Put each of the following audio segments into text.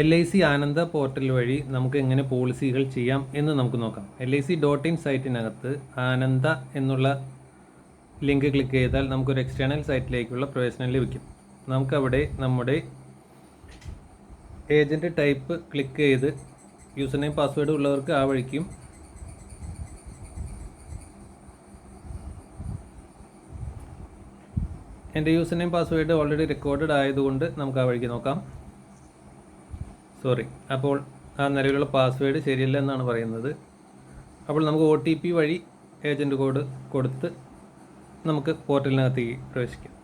LIC ആനന്ദ portal വഴി നമുക്ക് എങ്ങനെ പോളിസികൾ ചെയ്യാം എന്ന് നമുക്ക് നോക്കാം. LIC.in സൈറ്റിനകത്ത് ആനന്ദ എന്നുള്ള ലിങ്ക് ക്ലിക്ക് ചെയ്താൽ നമുക്കൊരു എക്സ്റ്റേണൽ സൈറ്റിലേക്കുള്ള പ്രവേശനം ലഭിക്കും. നമുക്കവിടെ നമ്മുടെ ഏജൻറ്റ് ടൈപ്പ് ക്ലിക്ക് ചെയ്ത് യൂസർ നെയിം പാസ്വേഡ് ഉള്ളവർക്ക് ആ വഴിക്കും, എൻ്റെ user name password already recorded ആയതുകൊണ്ട് നമുക്ക് ആ വഴിക്ക് നോക്കാം. അപ്പോൾ ആ നിലവിലുള്ള പാസ്വേഡ് ശരിയല്ല എന്നാണ് പറയുന്നത്. അപ്പോൾ നമുക്ക് OTP വഴി ഏജൻറ്റ് കോഡ് കൊടുത്ത് നമുക്ക് പോർട്ടലിനകത്തേക്ക് പ്രവേശിക്കാം.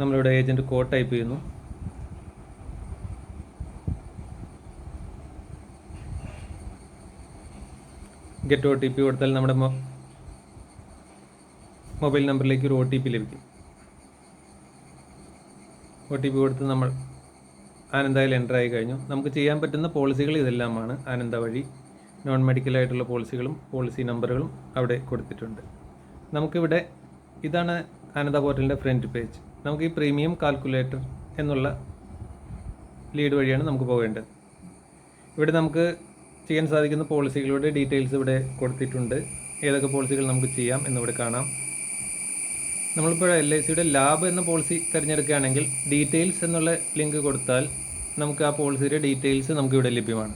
നമ്മളിവിടെ ഏജൻറ്റ് കോഡ് ടൈപ്പ് ചെയ്യുന്നു. ഗെറ്റ് OTP കൊടുത്താൽ നമ്മുടെ മൊബൈൽ നമ്പറിലേക്ക് ഒരു OTP ലഭിക്കും. OTP കൊടുത്ത് നമ്മൾ ആനന്ദയിൽ എൻ്റർ ആയി കഴിഞ്ഞു. നമുക്ക് ചെയ്യാൻ പറ്റുന്ന പോളിസികൾ ഇതെല്ലാമാണ്. ആനന്ദ വഴി നോൺ മെഡിക്കലായിട്ടുള്ള പോളിസികളും പോളിസി നമ്പറുകളും അവിടെ കൊടുത്തിട്ടുണ്ട്. നമുക്കിവിടെ ഇതാണ് ആനന്ദ പോർട്ടലിൻ്റെ ഫ്രണ്ട് പേജ്. നമുക്ക് ഈ പ്രീമിയം കാൽക്കുലേറ്റർ എന്നുള്ള ലീഡ് വഴിയാണ് നമുക്ക് പോകേണ്ടത്. ഇവിടെ നമുക്ക് ചെയ്യാൻ സാധിക്കുന്ന പോളിസികളുടെ ഡീറ്റെയിൽസ് ഇവിടെ കൊടുത്തിട്ടുണ്ട്. ഏതൊക്കെ പോളിസികൾ നമുക്ക് ചെയ്യാം എന്നിവിടെ കാണാം. നമ്മളിപ്പോൾ LICയുടെ ലാബ് എന്ന പോളിസി തിരഞ്ഞെടുക്കുകയാണെങ്കിൽ ഡീറ്റെയിൽസ് എന്നുള്ള ലിങ്ക് കൊടുത്താൽ നമുക്ക് ആ പോളിസിയുടെ ഡീറ്റെയിൽസ് നമുക്കിവിടെ ലഭ്യമാണ്.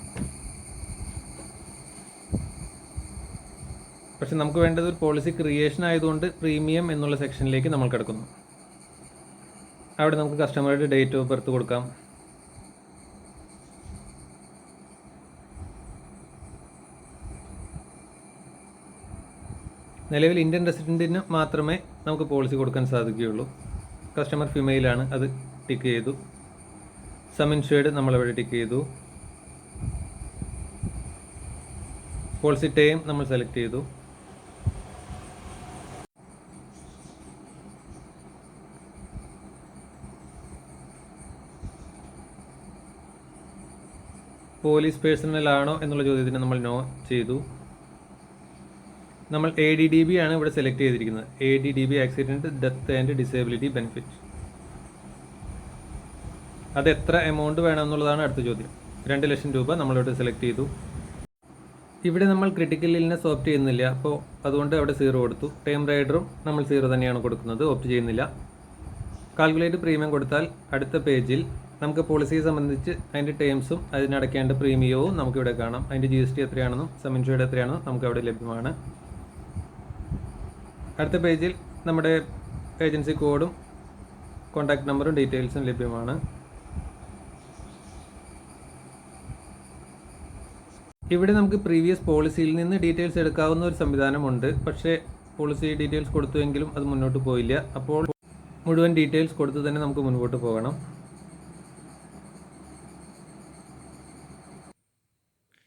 പക്ഷെ നമുക്ക് വേണ്ടത് ഒരു പോളിസി ക്രിയേഷൻ ആയതുകൊണ്ട് പ്രീമിയം എന്നുള്ള സെക്ഷനിലേക്ക് നമ്മൾ കിടക്കുന്നു. അവിടെ നമുക്ക് കസ്റ്റമറുടെ ഡേറ്റ് ഓഫ് ബർത്ത് കൊടുക്കാം. നിലവിൽ ഇന്ത്യൻ റെസിഡൻറ്റിന് മാത്രമേ നമുക്ക് പോളിസി കൊടുക്കാൻ സാധിക്കുകയുള്ളൂ. കസ്റ്റമർ ഫിമെയിലാണ്, അത് ടിക്ക് ചെയ്തു. സം ഇൻഷുർഡ് നമ്മളവിടെ ടിക്ക് ചെയ്തു. പോളിസി ടൈം നമ്മൾ സെലക്ട് ചെയ്തു. പോലീസ് പേഴ്സണൽ ആണോ എന്നുള്ള ചോദ്യത്തിന് നമ്മൾ നോ ചെയ്തു. നമ്മൾ ADDB ആണ് ഇവിടെ സെലക്ട് ചെയ്തിരിക്കുന്നത്. ADDB accident death and disability benefit. അത് എത്ര എമൗണ്ട് വേണമെന്നുള്ളതാണ് അടുത്ത ചോദ്യം. 2 ലക്ഷം രൂപ നമ്മളിവിടെ സെലക്ട് ചെയ്തു. ഇവിടെ നമ്മൾ ക്രിട്ടിക്കൽ ഇൽനെസ് ഓപ്റ്റ് ചെയ്യുന്നില്ല, അപ്പോൾ അതുകൊണ്ട് അവിടെ 0 കൊടുത്തു. ടേം റൈഡറും നമ്മൾ 0 തന്നെയാണ് കൊടുക്കുന്നത്, ഓപ്റ്റ് ചെയ്യുന്നില്ല. കാൽക്കുലേറ്റ് പ്രീമിയം കൊടുത്താൽ അടുത്ത പേജിൽ നമുക്ക് പോളിസിയെ സംബന്ധിച്ച് അതിൻ്റെ ടേംസും അതിനടക്കേണ്ട പ്രീമിയവും നമുക്കിവിടെ കാണാം. അതിൻ്റെ GST എത്രയാണെന്നും സം ഇൻഷുർഡ് എത്രയാണെന്നും നമുക്ക് അവിടെ ലഭ്യമാണ്. അടുത്ത പേജിൽ നമ്മുടെ ഏജൻസി കോഡും കോൺടാക്ട് നമ്പറും ഡീറ്റെയിൽസും ലഭ്യമാണ്. ഇവിടെ നമുക്ക് പ്രീവിയസ് പോളിസിയിൽ നിന്ന് ഡീറ്റെയിൽസ് എടുക്കാവുന്ന ഒരു സംവിധാനമുണ്ട്. പക്ഷേ പോളിസി ഡീറ്റെയിൽസ് കൊടുത്തുവെങ്കിലും അത് മുന്നോട്ട് പോയില്ല. അപ്പോൾ മുഴുവൻ ഡീറ്റെയിൽസ് കൊടുത്ത് തന്നെ നമുക്ക് മുൻപോട്ട് പോകണം.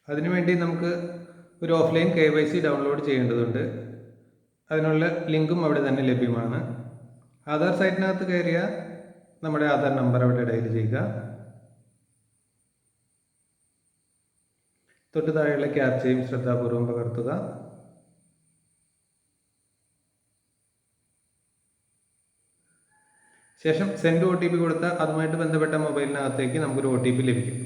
അതിനുവേണ്ടി നമുക്ക് ഒരു ഓഫ്ലൈൻ KYC ഡൗൺലോഡ് ചെയ്യേണ്ടതുണ്ട്. അതിനുള്ള ലിങ്കും അവിടെ തന്നെ ലഭ്യമാണ്. ആധാർ സൈറ്റിനകത്ത് കയറിയ നമ്മുടെ ആധാർ നമ്പർ അവിടെ ഡയൽ ചെയ്യുക. തൊട്ട് താഴെയുള്ള ക്യാപ്ചയും ശ്രദ്ധാപൂർവം പകർത്തുക. ശേഷം സെൻഡ് OTP കൊടുത്താൽ അതുമായിട്ട് ബന്ധപ്പെട്ട മൊബൈലിനകത്തേക്ക് നമുക്കൊരു OTP ലഭിക്കും.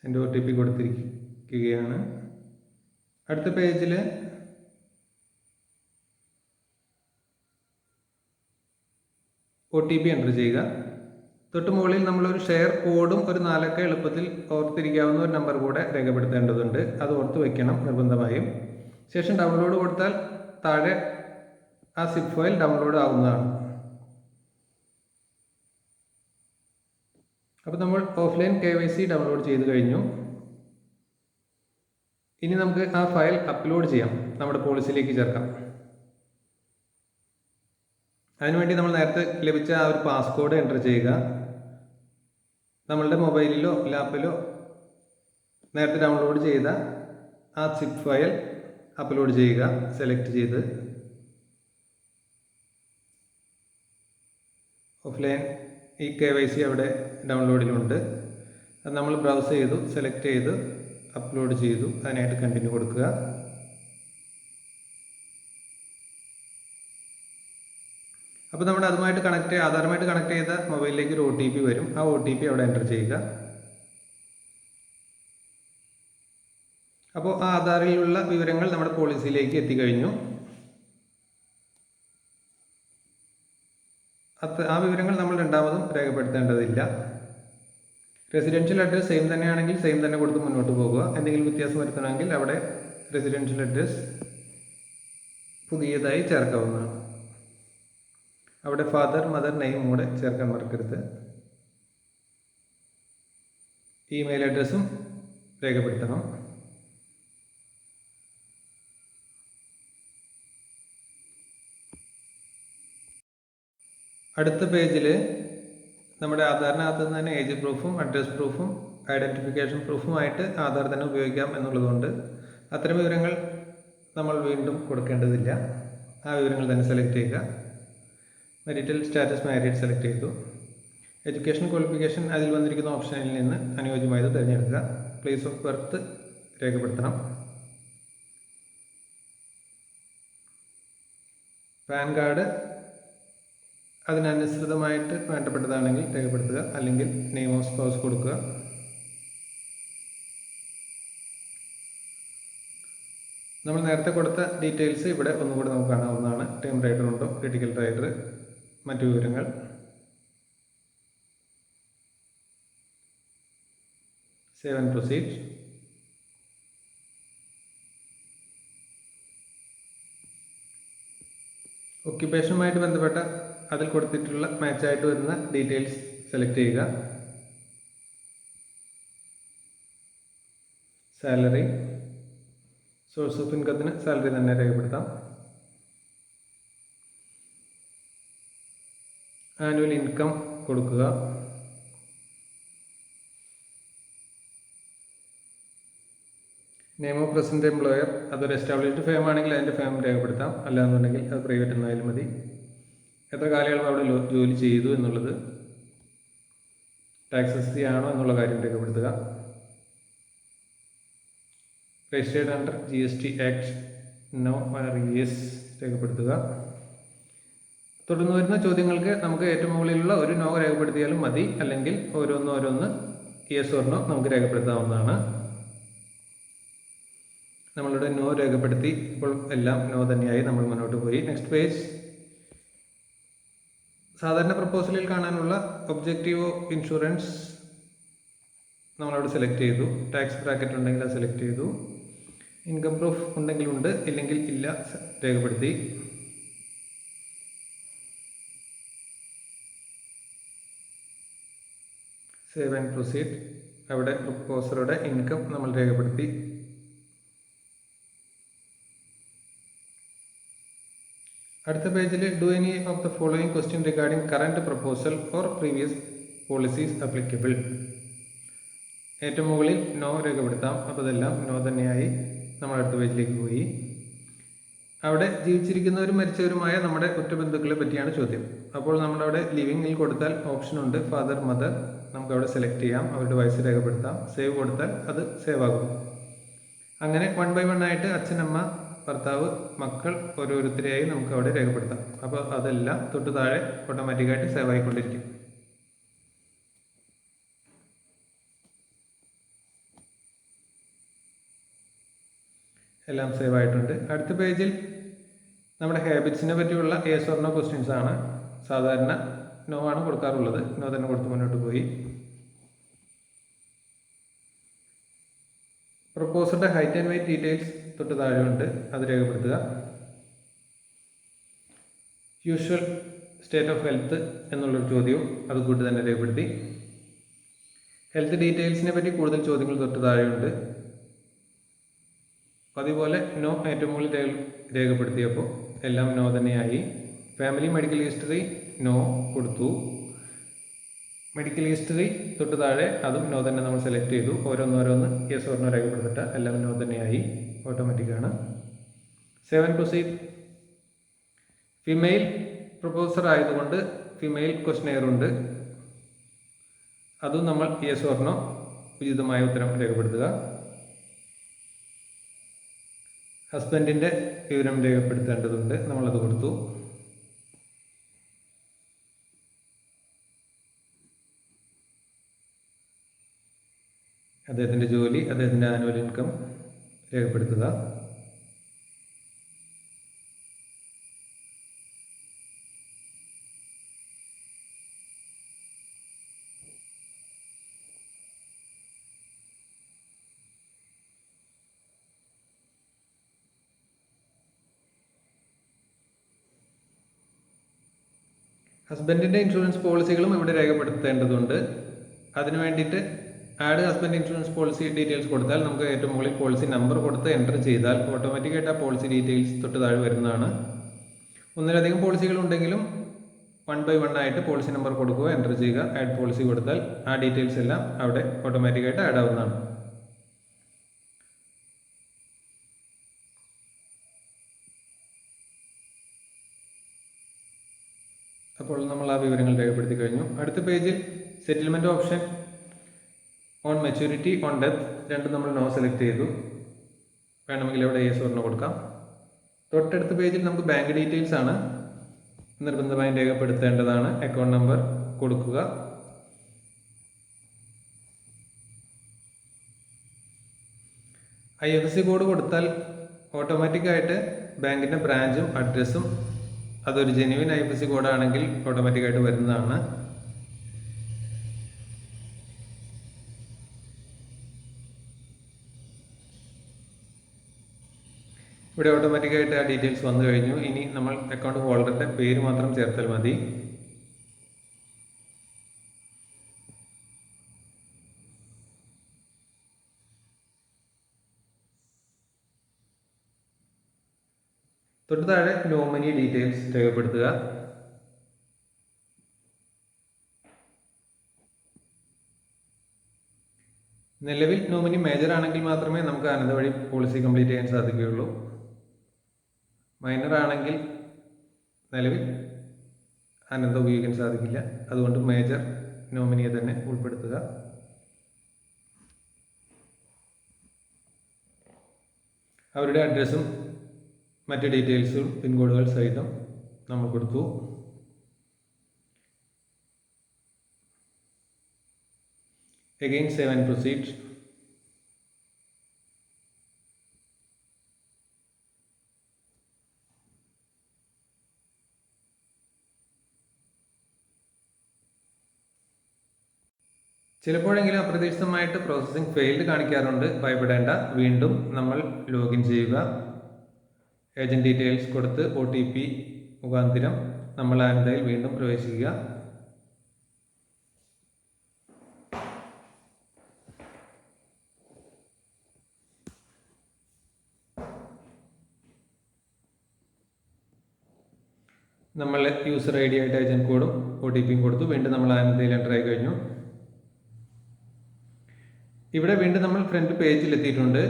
സെൻഡ് OTP കൊടുത്തിരിക്കുകയാണ്. അടുത്ത പേജിൽ OTP എൻ്റർ ചെയ്യുക. തൊട്ട് മുകളിൽ നമ്മളൊരു ഷെയർ കോഡും ഒരു 4 അക്ക എളുപ്പത്തിൽ ഓർത്തിരിക്കാവുന്ന ഒരു നമ്പർ കൂടെ രേഖപ്പെടുത്തേണ്ടതുണ്ട്. അത് ഓർത്ത് വയ്ക്കണം നിർബന്ധമായും. ശേഷം ഡൗൺലോഡ് കൊടുത്താൽ താഴെ ആ സിപ്പ് ഫയൽ ഡൗൺലോഡ് ആവുന്നതാണ്. അപ്പോൾ നമ്മൾ ഓഫ്ലൈൻ KYC ഡൗൺലോഡ് ചെയ്ത് കഴിഞ്ഞു. ഇനി നമുക്ക് ആ ഫയൽ അപ്ലോഡ് ചെയ്യാം, നമ്മുടെ പോളിസിയിലേക്ക് ചേർക്കാം. അതിനുവേണ്ടി നമ്മൾ നേരത്തെ ലഭിച്ച ആ ഒരു പാസ്കോഡ് എൻ്റർ ചെയ്യുക. നമ്മളുടെ മൊബൈലിലോ ലാപ്പിലോ നേരത്തെ ഡൗൺലോഡ് ചെയ്ത ആ സിപ്പ് ഫയൽ അപ്ലോഡ് ചെയ്യുക. സെലക്ട് ചെയ്ത് ഓഫ്ലൈൻ ഈ KYC അവിടെ ഡൗൺലോഡിലുണ്ട്. അത് നമ്മൾ ബ്രൗസ് ചെയ്തു, സെലക്ട് ചെയ്ത് അപ്ലോഡ് ചെയ്തു. അതിനായിട്ട് കണ്ടിന്യൂ കൊടുക്കുക. അപ്പോൾ നമ്മുടെ ആധാറുമായിട്ട് കണക്ട് ചെയ്ത മൊബൈലിലേക്ക് ഒരു OTP വരും. ആ OTP അവിടെ എൻ്റർ ചെയ്യുക. അപ്പോൾ ആ ആധാറിലുള്ള വിവരങ്ങൾ നമ്മുടെ പോളിസിയിലേക്ക് എത്തിക്കഴിഞ്ഞു. ആ വിവരങ്ങൾ നമ്മൾ രണ്ടാമതും രേഖപ്പെടുത്തേണ്ടതില്ല. റെസിഡൻഷ്യൽ അഡ്രസ് സെയിം തന്നെയാണെങ്കിൽ സെയിം തന്നെ കൊടുത്ത് മുന്നോട്ട് പോകുക. എന്തെങ്കിലും വ്യത്യാസം വരുത്തണമെങ്കിൽ അവിടെ റെസിഡൻഷ്യൽ അഡ്രസ് പുതിയതായി ചേർക്കാവുന്നതാണ്. അവിടെ ഫാദർ മദർ നെയിം കൂടെ ചേർക്കാൻ മറക്കരുത്. ഇമെയിൽ അഡ്രസ്സും രേഖപ്പെടുത്തണം. അടുത്ത പേജിൽ നമ്മുടെ ആധാറിനകത്ത് തന്നെ ഏജ് പ്രൂഫും അഡ്രസ് പ്രൂഫും ഐഡൻറ്റിഫിക്കേഷൻ പ്രൂഫുമായിട്ട് ആധാർ തന്നെ ഉപയോഗിക്കാം എന്നുള്ളതുകൊണ്ട് അത്തരം വിവരങ്ങൾ നമ്മൾ വീണ്ടും കൊടുക്കേണ്ടതില്ല. ആ വിവരങ്ങൾ തന്നെ സെലക്ട് ചെയ്യുക. മെരിറ്റൽ സ്റ്റാറ്റസ് മാരീഡ് സെലക്ട് ചെയ്തു. എഡ്യൂക്കേഷൻ ക്വാളിഫിക്കേഷൻ അതിൽ വന്നിരിക്കുന്ന ഓപ്ഷനിൽ നിന്ന് അനുയോജ്യമായത് തിരഞ്ഞെടുക്കുക. പ്ലേസ് ഓഫ് ബർത്ത് രേഖപ്പെടുത്തണം. പാൻ കാർഡ് അതിനനുസൃതമായിട്ട് വേണ്ടപ്പെട്ടതാണെങ്കിൽ രേഖപ്പെടുത്തുക, അല്ലെങ്കിൽ നെയിം ഓഫ് സ്പൗസ് കൊടുക്കുക. നമ്മൾ നേരത്തെ കൊടുത്ത ഡീറ്റെയിൽസ് ഇവിടെ ഒന്നുകൂടി നമുക്ക് കാണാവുന്നതാണ്. ടേം റൈഡർ ഉണ്ടോ, ക്രിട്ടിക്കൽ റൈഡർ, മറ്റു വിവരങ്ങൾ. Save and proceed. ഒക്യുപ്പേഷനുമായിട്ട് ബന്ധപ്പെട്ട അതിൽ കൊടുത്തിട്ടുള്ള മാച്ചായിട്ട് വരുന്ന ഡീറ്റെയിൽസ് സെലക്ട് ചെയ്യുക. സാലറി, സോഴ്സ് ഓഫ് ഇൻകത്തിന് സാലറി തന്നെ രേഖപ്പെടുത്താം. ആനുവൽ ഇൻകം കൊടുക്കുക. നെയിം ഓഫ് പ്രസന്റ് എംപ്ലോയർ, അതൊരു എസ്റ്റാബ്ലിഷ്ഡ് ഫേം ആണെങ്കിൽ അതിൻ്റെ ഫേം രേഖപ്പെടുത്താം, അല്ലാന്നുണ്ടെങ്കിൽ അത് പ്രൈവറ്റ് എന്നായാലും മതി. എത്ര കാലയളവ് അവിടെ ജോലി ചെയ്തു എന്നുള്ളത്, ടാക്സസ് ആണോ എന്നുള്ള കാര്യം രേഖപ്പെടുത്തുക. Registered under GST act, no yes രേഖപ്പെടുത്തുക. തുടർന്ന് വരുന്ന ചോദ്യങ്ങൾക്ക് നമുക്ക് ഏറ്റവും മുകളിലുള്ള ഒരു നോ രേഖപ്പെടുത്തിയാലും മതി, അല്ലെങ്കിൽ ഓരോന്ന് യെസ് ഓർ നോ നമുക്ക് രേഖപ്പെടുത്താവുന്നതാണ്. നമ്മളുടെ നോ രേഖപ്പെടുത്തി. ഇപ്പോൾ എല്ലാം നോ തന്നെയായി. നമ്മൾ മുന്നോട്ട് പോയി. Next page. സാധാരണ പ്രപ്പോസലിൽ കാണാനുള്ള ഒബ്ജക്റ്റീവ് ഓഫ് ഇൻഷുറൻസ് നമ്മളവിടെ സെലക്ട് ചെയ്തു. ടാക്സ് ബ്രാക്കറ്റ് ഉണ്ടെങ്കിൽ അത് സെലക്ട് ചെയ്തു. ഇൻകം പ്രൂഫ് ഉണ്ടെങ്കിൽ ഉണ്ട്, ഇല്ലെങ്കിൽ ഇല്ല രേഖപ്പെടുത്തി. Save and proceed. അവിടെ പ്രപ്പോസറുടെ ഇൻകം നമ്മൾ രേഖപ്പെടുത്തി. അടുത്ത പേജിൽ do any of the following question regarding current proposal or previous policies applicable. ഏറ്റവും മുകളിൽ നോ രേഖപ്പെടുത്താം. അപ്പോൾ ഇതെല്ലാം നോ തന്നെയായി. നമ്മൾ അടുത്ത പേജിലേക്ക് പോയി. അവിടെ ജീവിച്ചിരിക്കുന്നവരും മരിച്ചവരുമായ നമ്മുടെ കുറ്റബന്ധുക്കളെ പറ്റിയാണ് ചോദ്യം. അപ്പോൾ നമ്മളവിടെ ലിവിങ്ങിൽ കൊടുത്താൽ ഓപ്ഷൻ ഉണ്ട്, ഫാദർ മദർ. നമുക്കവിടെ സെലക്ട് ചെയ്യാം, അവരുടെ വയസ്സ് രേഖപ്പെടുത്താം. സേവ് കൊടുത്താൽ അത് സേവ് ആകും. അങ്ങനെ 1 by 1 ആയിട്ട് അച്ഛനമ്മ, ഭർത്താവ്, മക്കൾ ഓരോരുത്തരെയായി നമുക്ക് അവിടെ രേഖപ്പെടുത്താം. അപ്പോൾ അതെല്ലാം തൊട്ട് താഴെ ഓട്ടോമാറ്റിക്കായിട്ട് സേവ് ആയിക്കൊണ്ടിരിക്കും. എല്ലാം സേവ് ആയിട്ടുണ്ട്. അടുത്ത പേജിൽ നമ്മുടെ ഹാബിറ്റ്സിനെ പറ്റിയുള്ള യെസ് ഓർ നോ ക്വസ്റ്റ്യൻസ് ആണ്. സാധാരണ നോ ആണ് കൊടുക്കാറുള്ളത്. നോ തന്നെ കൊടുത്ത് മുന്നോട്ട് പോയി. പ്രപ്പോസറുടെ ഹൈറ്റ് ആൻഡ് വെയിറ്റ് ഡീറ്റെയിൽസ് തൊട്ട് താഴെയുണ്ട്, അത് രേഖപ്പെടുത്തുക. യൂഷ്വൽ സ്റ്റേറ്റ് ഓഫ് ഹെൽത്ത് എന്നുള്ളൊരു ചോദ്യവും അത് കൂട്ടി തന്നെ രേഖപ്പെടുത്തി. ഹെൽത്ത് ഡീറ്റെയിൽസിനെ പറ്റി കൂടുതൽ ചോദ്യങ്ങൾ തൊട്ട് താഴെയുണ്ട്. അതുപോലെ നോ ഏറ്റവും മുകളിൽ രേഖപ്പെടുത്തിയപ്പോൾ എല്ലാം നോ തന്നെയായി. ഫാമിലി മെഡിക്കൽ ഹിസ്റ്ററി നോ കൊടുത്തു. മെഡിക്കൽ ഹിസ്റ്ററി തൊട്ട് താഴെ അതും നോ തന്നെ നമ്മൾ സെലക്ട് ചെയ്തു. ഓരോന്ന് യെസ് ഓർ നോ രേഖപ്പെടുത്തിട്ട് എല്ലാം നോ തന്നെയായി. ഓട്ടോമാറ്റിക്കാണ്. Save and proceed. Female proposer ആയതുകൊണ്ട് ഫിമെയിൽ ക്വസ്റ്റ്യനെയർ ഉണ്ട്, അതും നമ്മൾ യെസ് ഓർ നോ ഉചിതമായ ഉത്തരം രേഖപ്പെടുത്തുക. ഹസ്ബൻഡിൻ്റെ വിവരം രേഖപ്പെടുത്തേണ്ടതുണ്ട്, നമ്മളത് കൊടുത്തു. അദ്ദേഹത്തിൻ്റെ ജോലി, അദ്ദേഹത്തിൻ്റെ ആനുവൽ ഇൻകം രേഖപ്പെടുത്തുക. ഹസ്ബൻഡിൻ്റെ ഇൻഷുറൻസ് പോളിസികളും ഇവിടെ രേഖപ്പെടുത്തേണ്ടതുണ്ട്. അതിനു വേണ്ടിയിട്ട് add husband insurance policy details കൊടുത്താൽ നമുക്ക് ഏറ്റവും മുകളിൽ പോളിസി നമ്പർ കൊടുത്ത് എൻ്റർ ചെയ്താൽ ഓട്ടോമാറ്റിക്കായിട്ട് ആ പോളിസി ഡീറ്റെയിൽസ് തൊട്ട് താഴെ വരുന്നതാണ്. ഒന്നിലധികം പോളിസികൾ ഉണ്ടെങ്കിലും 1 by 1 ആയിട്ട് പോളിസി നമ്പർ കൊടുക്കുക, എൻ്റർ ചെയ്യുക, ആഡ് പോളിസി കൊടുത്താൽ ആ ഡീറ്റെയിൽസ് എല്ലാം അവിടെ ഓട്ടോമാറ്റിക്കായിട്ട് ആഡ് ആവുന്നതാണ്. അപ്പോൾ നമ്മൾ ആ വിവരങ്ങൾ രേഖപ്പെടുത്തി കഴിഞ്ഞു. അടുത്ത പേജിൽ settlement option on maturity, on death രണ്ടും നമ്മൾ നോ സെലക്ട് ചെയ്തു. വേണമെങ്കിൽ ഇവിടെ യെസ് ഓർ നോ കൊടുക്കാം. തൊട്ടടുത്ത പേജിൽ നമുക്ക് ബാങ്ക് ഡീറ്റെയിൽസ് ആണ് നിർബന്ധമായും രേഖപ്പെടുത്തേണ്ടതാണ്. അക്കൗണ്ട് നമ്പർ കൊടുക്കുക. IFSC കോഡ് കൊടുത്താൽ ഓട്ടോമാറ്റിക്കായിട്ട് ബാങ്കിൻ്റെ ബ്രാഞ്ചും അഡ്രസ്സും അതൊരു ജെന്യുവിൻ IFSC കോഡാണെങ്കിൽ ഓട്ടോമാറ്റിക്കായിട്ട് വരുന്നതാണ്. ഇവിടെ ഓട്ടോമാറ്റിക്കായിട്ട് ആ ഡീറ്റെയിൽസ് വന്നു കഴിഞ്ഞു. ഇനി നമ്മൾ അക്കൗണ്ട് ഹോൾഡറിൻ്റെ പേര് മാത്രം ചേർത്താൽ മതി. തൊട്ട് താഴെ നോമിനി ഡീറ്റെയിൽസ് രേഖപ്പെടുത്തുക. നിലവിൽ നോമിനി മേജർ ആണെങ്കിൽ മാത്രമേ നമുക്ക് അനന്ത വഴി പോളിസി കംപ്ലീറ്റ് ചെയ്യാൻ സാധിക്കുകയുള്ളൂ. മൈനർ ആണെങ്കിൽ നിലവിൽ അനന്ത ഉപയോഗിക്കാൻ സാധിക്കില്ല. അതുകൊണ്ട് മേജർ നോമിനിയെ തന്നെ ഉൾപ്പെടുത്തുക. അവരുടെ അഡ്രസ്സും മറ്റ് ഡീറ്റെയിൽസും പിൻകോഡുകൾ സഹിതം നമ്മൾ കൊടുത്തു. Again save and proceed. ചിലപ്പോഴെങ്കിലും അപ്രതീക്ഷിതമായിട്ട് പ്രോസസ്സിംഗ് ഫെയിൽഡ് കാണിക്കാറുണ്ട്. ഭയപ്പെടേണ്ട. വീണ്ടും നമ്മൾ ലോഗിൻ ചെയ്യുക. ഏജന്റ് ഡീറ്റെയിൽസ് കൊടുത്ത് OTP മുഖാന്തരം നമ്മൾ ആനന്ദയിൽ വീണ്ടും പ്രവേശിക്കുക. നമ്മൾ യൂസർ ID ആയിട്ട് ഏജന്റ് കോഡും OTPയും കൊടുത്തു. വീണ്ടും നമ്മൾ ആനന്ദയിൽ എൻ്റർ ആയി കഴിഞ്ഞു. ഇവിടെ വീണ്ടും നമ്മൾ ഫ്രണ്ട് പേജിൽ എത്തിയിട്ടുണ്ട്.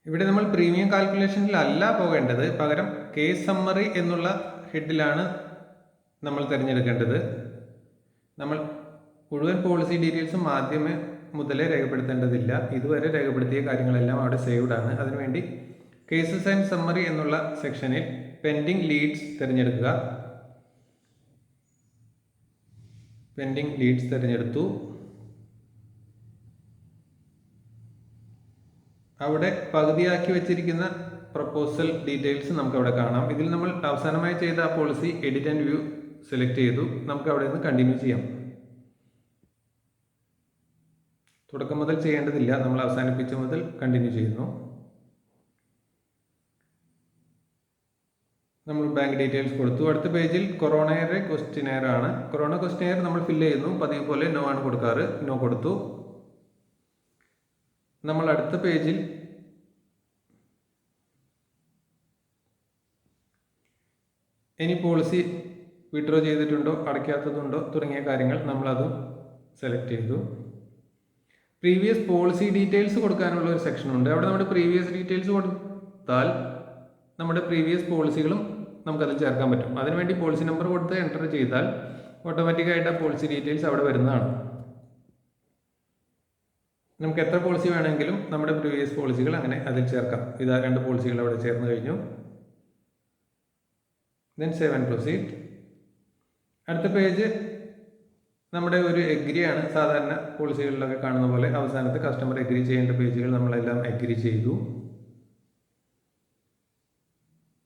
ഇവിടെ നമ്മൾ പ്രീമിയം കാൽക്കുലേഷനിലല്ല പോകേണ്ടത്, പകരം കേസ് സമ്മറി എന്നുള്ള ഹെഡിലാണ് നമ്മൾ തിരഞ്ഞെടുക്കേണ്ടത്. നമ്മൾ മുഴുവൻ പോളിസി ഡീറ്റെയിൽസും ആദ്യമേ മുതലേ രേഖപ്പെടുത്തേണ്ടതില്ല. ഇതുവരെ രേഖപ്പെടുത്തിയ കാര്യങ്ങളെല്ലാം അവിടെ സേവ്ഡ് ആണ്. അതിനുവേണ്ടി കേസസ് ആൻഡ് സമ്മറി എന്നുള്ള സെക്ഷനിൽ പെൻഡിങ് ലീഡ്സ് തിരഞ്ഞെടുക്കുക. പെൻഡിങ് ലീഡ്സ് തിരഞ്ഞെടുത്തു. അവിടെ പകുതിയാക്കി വെച്ചിരിക്കുന്ന പ്രപ്പോസൽ ഡീറ്റെയിൽസ് നമുക്ക് അവിടെ കാണാം. ഇതിൽ നമ്മൾ അവസാനമായി ചെയ്ത ആ policy edit and view select ചെയ്തു. നമുക്ക് അവിടെ നിന്ന് കണ്ടിന്യൂ ചെയ്യാം. തുടക്കം മുതൽ ചെയ്യേണ്ടതില്ല, നമ്മൾ അവസാനിപ്പിച്ച മുതൽ കണ്ടിന്യൂ ചെയ്യുന്നു. നമ്മൾ ബാങ്ക് ഡീറ്റെയിൽസ് കൊടുത്തു. അടുത്ത പേജിൽ കൊറോണയുടെ ക്വസ്റ്റ്യനെയർ ആണ്. കൊറോണ ക്വസ്റ്റ്യനെയർ നമ്മൾ ഫില്ല് ചെയ്യുന്നു. പതിവ് പോലെ നോ ആണ് കൊടുക്കാറ്. നോ കൊടുത്തു. നമ്മൾ അടുത്ത പേജിൽ ഇനി പോളിസി വിഡ്രോ ചെയ്തിട്ടുണ്ടോ അടയ്ക്കാത്തതുണ്ടോ തുടങ്ങിയ കാര്യങ്ങൾ നമ്മളത് സെലക്ട് ചെയ്തു. പ്രീവിയസ് പോളിസി ഡീറ്റെയിൽസ് കൊടുക്കാനുള്ള ഒരു സെക്ഷൻ ഉണ്ട്. അവിടെ നമ്മുടെ പ്രീവിയസ് ഡീറ്റെയിൽസ് കൊടുത്താൽ നമ്മുടെ പ്രീവിയസ് പോളിസികളും നമുക്കതിൽ ചേർക്കാൻ പറ്റും. അതിനുവേണ്ടി പോളിസി നമ്പർ കൊടുത്ത് എൻ്റർ ചെയ്താൽ ഓട്ടോമാറ്റിക്കായിട്ട് ആ പോളിസി ഡീറ്റെയിൽസ് അവിടെ വരുന്നതാണ്. നമുക്ക് എത്ര പോളിസി വേണമെങ്കിലും നമ്മുടെ പ്രീവിയസ് പോളിസികൾ അങ്ങനെ അതിൽ ചേർക്കാം. ഇതാ 2 പോളിസികൾ അവിടെ ചേർന്ന് കഴിഞ്ഞു. Then save and proceed. അടുത്ത പേജ് നമ്മുടെ ഒരു എഗ്രിയാണ്. സാധാരണ പോളിസികളിലൊക്കെ കാണുന്ന പോലെ അവസാനത്തെ കസ്റ്റമർ എഗ്രി ചെയ്യേണ്ട പേജുകൾ നമ്മളെല്ലാം എഗ്രി ചെയ്തു.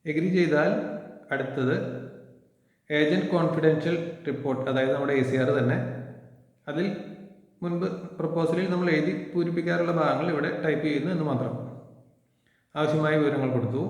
എഗ്രി ചെയ്താൽ അടുത്തത് ഏജന്റ് കോൺഫിഡൻഷ്യൽ റിപ്പോർട്ട്, അതായത് നമ്മുടെ ACR തന്നെ. അതിൽ മുൻപ് പ്രപ്പോസലിൽ നമ്മൾ എഴുതി പൂരിപ്പിക്കാറുള്ള ഭാഗങ്ങൾ ഇവിടെ ടൈപ്പ് ചെയ്യുന്നു എന്ന് മാത്രം. ആവശ്യമായ വിവരങ്ങൾ കൊടുത്തു.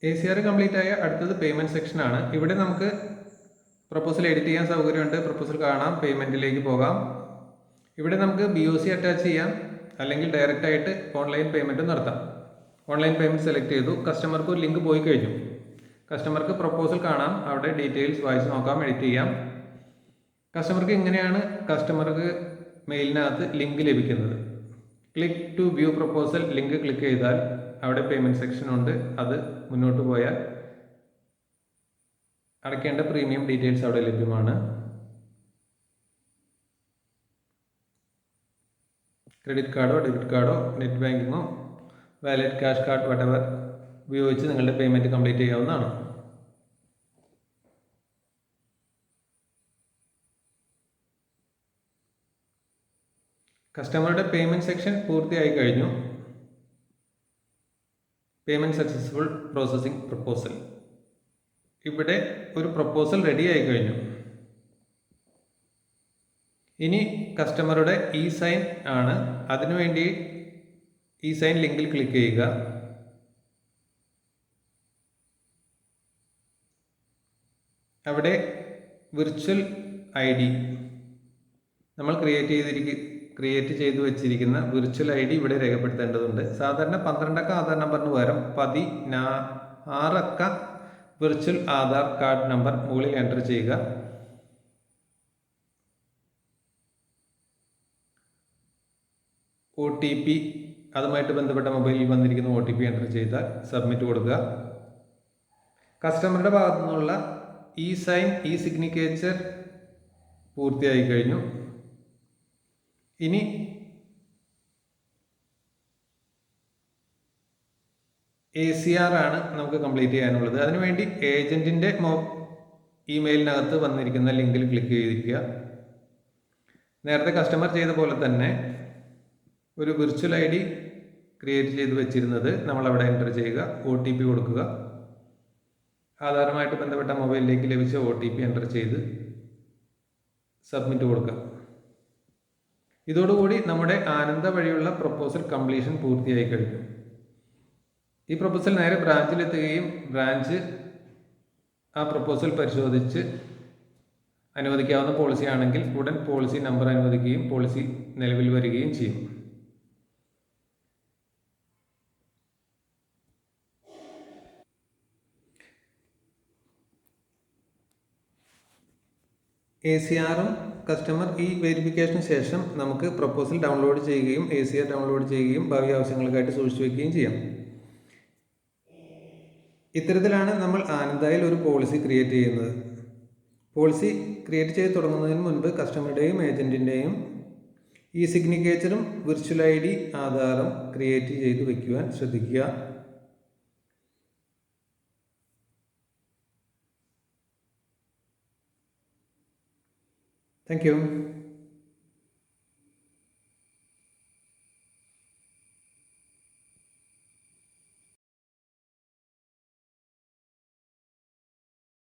ACR കംപ്ലീറ്റ് ആയ അടുത്തത് പേയ്മെൻറ്റ് സെക്ഷനാണ്. ഇവിടെ നമുക്ക് പ്രപ്പോസൽ എഡിറ്റ് ചെയ്യാൻ സൗകര്യമുണ്ട്. പ്രപ്പോസൽ കാണാം, പേയ്മെൻറ്റിലേക്ക് പോകാം. ഇവിടെ നമുക്ക് BOC അറ്റാച്ച് ചെയ്യാം, അല്ലെങ്കിൽ ഡയറക്റ്റ് ആയിട്ട് ഓൺലൈൻ പേയ്മെൻറ്റ് നടത്താം. ഓൺലൈൻ പേയ്മെൻറ്റ് സെലക്ട് ചെയ്തു. കസ്റ്റമർക്ക് ഒരു ലിങ്ക് പോയി കഴിഞ്ഞു. കസ്റ്റമർക്ക് പ്രപ്പോസൽ കാണാം, അവിടെ ഡീറ്റെയിൽസ് വായിച്ച് നോക്കാം, എഡിറ്റ് ചെയ്യാം. കസ്റ്റമർക്ക് ഇങ്ങനെയാണ് കസ്റ്റമർക്ക് മെയിലിനകത്ത് ലിങ്ക് ലഭിക്കുന്നത്. Click to view proposal, link click ചെയ്താൽ അവിടെ പേയ്മെൻറ്റ് സെക്ഷൻ ഉണ്ട്. അത് മുന്നോട്ട് പോയാൽ അടയ്ക്കേണ്ട പ്രീമിയം ഡീറ്റെയിൽസ് അവിടെ ലഭ്യമാണ്. ക്രെഡിറ്റ് കാർഡോ ഡെബിറ്റ് കാർഡോ നെറ്റ് ബാങ്കിങ്ങോ വാലറ്റ് ക്യാഷ് കാർഡ് വട്ടെവർ ഉപയോഗിച്ച് നിങ്ങളുടെ പേയ്മെൻറ്റ് കംപ്ലീറ്റ് ചെയ്യാവുന്നതാണ്. കസ്റ്റമറുടെ പേയ്മെൻറ്റ് സെക്ഷൻ പൂർത്തിയായി കഴിഞ്ഞു. Payment successful processing proposal. ഇവിടെ ഒരു പ്രപ്പോസൽ റെഡി ആയി കഴിഞ്ഞു. ഇനി കസ്റ്റമറുടെ ഇ-സൈൻ ആണ്. അതിനുവേണ്ടി ഇ-സൈൻ ലിങ്കിൽ ക്ലിക്ക് ചെയ്യുക. അവിടെ വിർച്വൽ ID നമ്മൾ ക്രിയേറ്റ് ചെയ്തു വെച്ചിരിക്കുന്ന വിർച്വൽ ID ഇവിടെ രേഖപ്പെടുത്തേണ്ടതുണ്ട്. സാധാരണ 12 അക്ക ആധാർ നമ്പറിന് പകരം 16 അക്ക വിർച്വൽ ആധാർ കാർഡ് നമ്പർ മുകളിൽ എൻ്റർ ചെയ്യുക. OTP, അതുമായിട്ട് ബന്ധപ്പെട്ട മൊബൈലിൽ വന്നിരിക്കുന്ന OTP എൻ്റർ ചെയ്താൽ സബ്മിറ്റ് കൊടുക്കുക. കസ്റ്റമറുടെ ഭാഗത്തു നിന്നുള്ള ഇ-സൈൻ സിഗ്നിക്കേച്ചർ പൂർത്തിയായി കഴിഞ്ഞു. ഇനി ACR ആണ് നമുക്ക് കംപ്ലീറ്റ് ചെയ്യാനുള്ളത്. അതിനുവേണ്ടി ഏജന്റിന്റെ ഇമെയിലിനകത്ത് വന്നിരിക്കുന്ന ലിങ്കിൽ ക്ലിക്ക് ചെയ്തിരിക്കുക. നേരത്തെ കസ്റ്റമർ ചെയ്ത പോലെ തന്നെ ഒരു വിർച്വൽ ID ക്രിയേറ്റ് ചെയ്ത് വെച്ചിരുന്നത് നമ്മളവിടെ എൻ്റർ ചെയ്യുക. OTP കൊടുക്കുക. ആധാറുമായിട്ട് ബന്ധപ്പെട്ട മൊബൈലിലേക്ക് ലഭിച്ച OTP എൻ്റർ ചെയ്ത് സബ്മിറ്റ് കൊടുക്കുക. ഇതോടുകൂടി നമ്മുടെ ആനന്ദ വഴിയുള്ള പ്രപ്പോസൽ കംപ്ലീഷൻ പൂർത്തിയായി കഴിഞ്ഞു. ഈ പ്രപ്പോസൽ നേരെ ബ്രാഞ്ചിലെത്തുകയും ബ്രാഞ്ച് ആ പ്രപ്പോസൽ പരിശോധിച്ച് അനുവദിക്കാവുന്ന പോളിസി ആണെങ്കിൽ ഉടൻ പോളിസി നമ്പർ അനുവദിക്കുകയും പോളിസി നിലവിൽ വരികയും ചെയ്യും. ACRും കസ്റ്റമർ വെരിഫിക്കേഷന് ശേഷം നമുക്ക് പ്രപ്പോസൽ ഡൗൺലോഡ് ചെയ്യുകയും ACR ഡൗൺലോഡ് ചെയ്യുകയും ഭാവി ആവശ്യങ്ങൾക്കായിട്ട് സൂക്ഷിച്ചു വയ്ക്കുകയും ചെയ്യാം. ഇത്തരത്തിലാണ് നമ്മൾ ആനന്ദയിൽ ഒരു പോളിസി ക്രിയേറ്റ് ചെയ്യുന്നത്. പോളിസി ക്രിയേറ്റ് ചെയ്ത് തുടങ്ങുന്നതിന് മുൻപ് കസ്റ്റമറുടെയും ഏജൻറ്റിൻ്റെയും സിഗ്നിക്കേച്ചറും വിർച്വൽ ID ആധാറും ക്രിയേറ്റ് ചെയ്ത് വയ്ക്കുവാൻ ശ്രദ്ധിക്കുക. Thank you.